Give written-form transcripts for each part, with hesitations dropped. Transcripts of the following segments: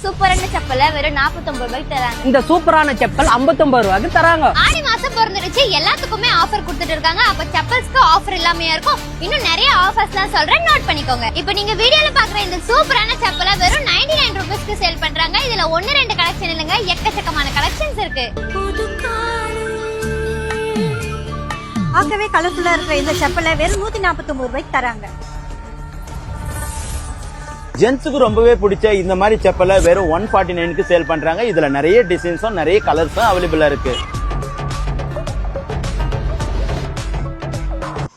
சூப்பரான செப்பல வெறும் 49 ரூபாய்க்கு தராங்க. இந்த சூப்பரான செப்பல் 59 ரூபாய்க்கு தராங்க. ஆடி மாசம் பிறந்துருச்சு, எல்லாத்துக்குமே ஆஃபர் கொடுத்துட்டு இருக்காங்க. அப்ப செப்பல்ஸ்க்கு ஆஃபர் இல்லாம இருக்கும். இன்னும் நிறைய ஆஃபர்ஸ்லாம் சொல்றேன், நோட் பண்ணிக்கோங்க. இப்போ நீங்க வீடியோல பாக்குற இந்த சூப்பரான செப்பல வெறும் 99 ரூபாய்க்கு சேல் பண்றாங்க. இதுல 1-2 கலெக்ஷன் இல்லங்க, எக்கச்சக்கமான கலெக்ஷன்ஸ் இருக்கு. பார்க்கவே கலர்ஃபுல்லா இருக்கிற இந்த செப்பலை வெறும் 149 ரூபாய்க்கு தராங்க. ஜென்ஸுக்கு ரொம்பவே பிடிச்ச இந்த மாதிரி செப்பலை வெறும் 149க்கு சேல் பண்றாங்க. இதுல நிறைய டிசைன்ஸும் நிறைய கலர்ஸும் அவைலபிளா இருக்கு.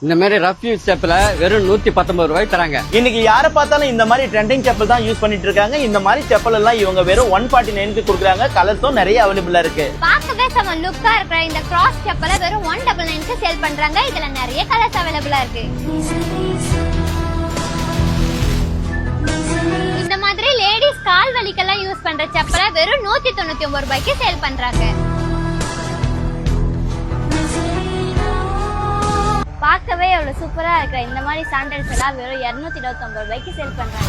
இந்த மாதிரி ரஃப் யூஸ் செப்பல வெறும் 119 ரூபாய்க்கு தராங்க. இன்னைக்கு யாரை பார்த்தாலும் இந்த மாதிரி ட்ரெண்டிங் செப்பல் தான் யூஸ் பண்ணிட்டு இருக்காங்க. இந்த மாதிரி செப்பல் எல்லாம் இவங்க வெறும் 149க்கு கொடுக்குறாங்க. கலர்ஸும் நிறைய அவைலபிளா இருக்கு. பார்க்கவே செம லுக்கா இருக்கிற இந்த கிராஸ் செப்பலை வெறும் 199க்கு சேல் பண்றாங்க. இதுல நிறைய கலர்ஸ் அவைலபிளா இருக்கு. இந்த மாதிரி லேடிஸ் கால் வலிக்கெல்லாம் யூஸ் பண்ற செப்பலை வெறும் 199 ரூபாய்க்கு சேல் பண்றாங்க. பார்க்கவே எவ்வளவு சூப்பரா இருக்கிற இந்த மாதிரி சாண்டல்ஸ் எல்லாம் வெறும் 229 ரூபாய்க்கு சேல் பண்றாங்க.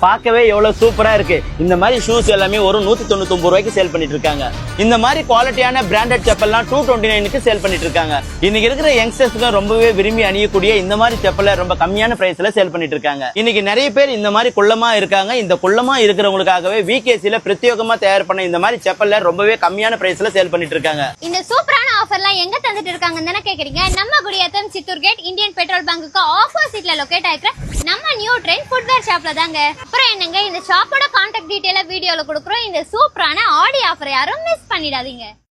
பார்க்கவே எவ்வளவு சூப்பரா இருக்கு. இந்த மாதிரி ஷூஸ் எல்லாமே ஒரு 199 ரூபாய்க்கு சேல் பண்ணிட்டு இருக்காங்க. இந்த மாதிரி குவாலிட்டியான பிராண்டட் செப்பல்லாம் 229க்கு சேல் பண்ணிட்டு இருக்காங்க. இன்னைக்கு இருக்கிற யங்ஸ்டர்ஸ்க்கு ரொம்பவே விரும்பி அணியக்கூடிய இந்த மாதிரி செப்பலை ரொம்ப கம்மியான பிரைஸ்ல சேல் பண்ணிட்டு இருக்காங்க. இன்னைக்கு நிறைய பேர் இந்த மாதிரி குள்ளமா இருக்காங்க. இந்த குள்ளமா இருக்கிறவங்களுக்காகவே விகேசில பிரத்யேகமா தயார் பண்ண இந்த மாதிரி செப்பல்ல ரொம்பவே கம்மியான பிரைஸ்ல சேல் பண்ணிட்டு இருக்காங்க. இந்த சூப்பரான ஆஃபர்லாம் எங்க தந்துட்டு இருக்காங்கன்னு தானே கேக்குறீங்க. நம்ம Gudiyatham Chittoor gate Indian petrol பங்குக்கு ஆப்போசிட்ல லொகேட் ஆயிருக்கிற நம்ம நியூ ட்ரெண்ட் ஃபுட்வேர் ஷாப்ல தாங்க. அப்புறம் என்னங்க, இந்த ஷாப்போட கான்டாக்ட் டீடைல வீடியோல கொடுக்குறோம். இந்த சூப்பரான ஆடி ஆஃபர் யாரும் மிஸ் பண்ணிடாதீங்க.